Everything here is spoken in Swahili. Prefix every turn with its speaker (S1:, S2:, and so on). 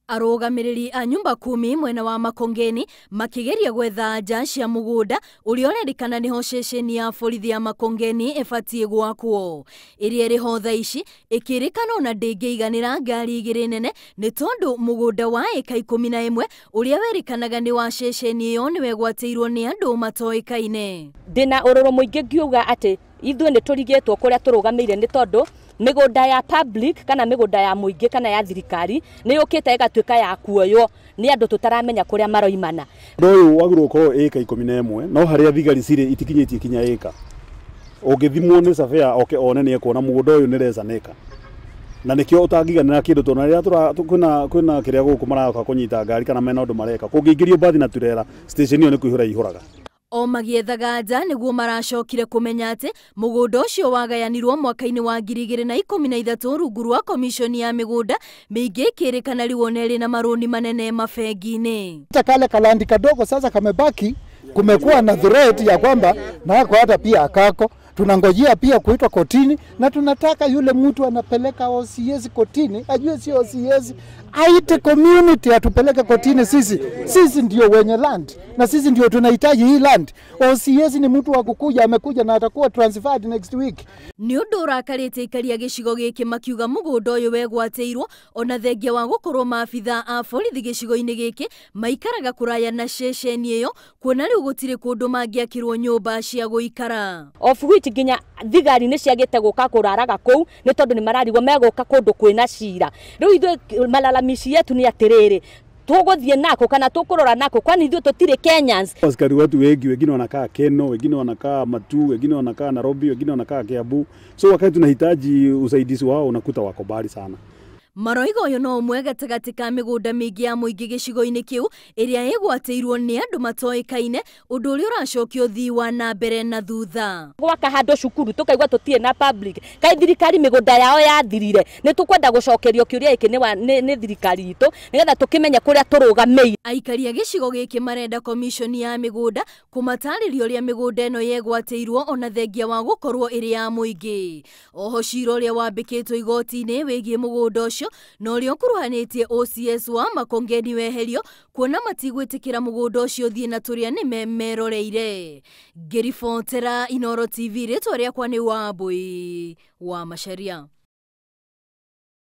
S1: Arogamiriri a nyumba 10 mwena wa Makongeni makigeria gwetha nja cia mugunda uria urendekana niho ceceni ya borithi ya Makongeni ibatie gwakwo iria riho thaa ici ikirikana ona ndingiiganira ngari igiri nene ni tondu mugunda wa eka 11 uria werikanaga ni wa ceceni iyo ni wegwatirwo ni andu matoikaine.
S2: Ndina ururu muingi ngiuga ati ithuĩ nĩ tũrigĩtwo kũrĩa tũrũgamĩire nĩ tondũ migunda ya public kana migunda ya muingi kana ya thirikari nĩ yũkĩte ĩgatuĩka ya kuoywo nĩ andũ tũtaramenya kũrĩa maroimana.
S3: Ũyũ wagĩrĩirwo gũkorwo eka 11 no harĩa thigari cirĩ itikinyĩtie kinya eka. Ũngĩthimwo nĩ surveyor oke one nĩ ekuona mũgũnda ũyũ nĩ resaneka. Na nĩkĩo ũtangiganĩra kĩndũ tona rĩrĩa kwĩna kĩrĩa gũkũ maraoka kũnyita ngari kana mena ũndũ mareka. Kũngĩingĩrio bathi na turera station ĩyo nĩ kũihũra ihũraga.
S1: O magiethaga nja niguo maracokire kumenya ati mugunda ucio wagayanirwo mwaka-ini wa 2013 rungu rwa komiconi ya migunda mingi ikirikana riu oneri na maruni manene mafengi-ini.
S4: Kale kalandi kadogo sasa kamebaki, kumekuwa na threat ya kwamba nako hata pia akako tunangojea pia kuitwa kotini na tunataka yule mtu anapeleka OCS kotini ajue si OCS aite community atupeleke kotini. Sisi ndio wenye land na sisi ndio tunahitaji hii land. OCS ni mtu wa kukuja, amekuja na atakuwa transferred next week.
S1: Ni undu urakarite Aikari a gicigo giki makiuga mugunda uyu wegwatirwo ona thengia wa gukorwo maabitha a borithi gicigo-ini giki maikaraga kuraya na ceceni iyo kuona riu gutire kundu mangiakirwo nyumba cia guikara.
S2: Ofuiti nginya thigari nĩ ciagĩte gũka kũraraga kũu nĩ tondũ nĩ mararigwo megũka kũndũ kwĩna cira. Rĩu ithuĩ malalamishi yetu nĩ atĩrĩrĩ, tũgũthiĩ nako kana tũkũrora nako kwani ithuĩ tũtirĩ Kenyans.
S3: Askari watu wengi wengine wanakaa Keno, wengine wanakaa Matu, wengine wanakaa Nairobi, wengine wanakaa Kiambu. So wakati tunahitaji usaidizi wao unakuta wako mbali sana.
S1: Maroigo uyu no umwe gatagati ka migunda mingi ya muingi gicigo-ini kiu iria igwatirwo ni andu matoikaine undu uria uracokio thii wa na mbere na thutha.
S2: Gwaka handu cukuru tukaigwa tutie na public kai thirikari migunda yao yathirire ni tukwenda gucokerio kiuria iki ni thirikari itu nigetha tukimenya kuria turugameire.
S1: Aikari a gicigo giki marenda komiconi ya migunda kumataririo ria migunda eno yegwatirwo ona thengia wa gukorwo iri ya muingi. Oho cira uria wambikitwo igoti-ini wigie mugunda ucio no rio kuruhanitie OCS wa Makongeni weherio kuona matigwitikira mugunda ucio thie na turia ni memeroreire. Ngiribotera Inooro TV ritwa riakwa ni Wambui wa Macharia.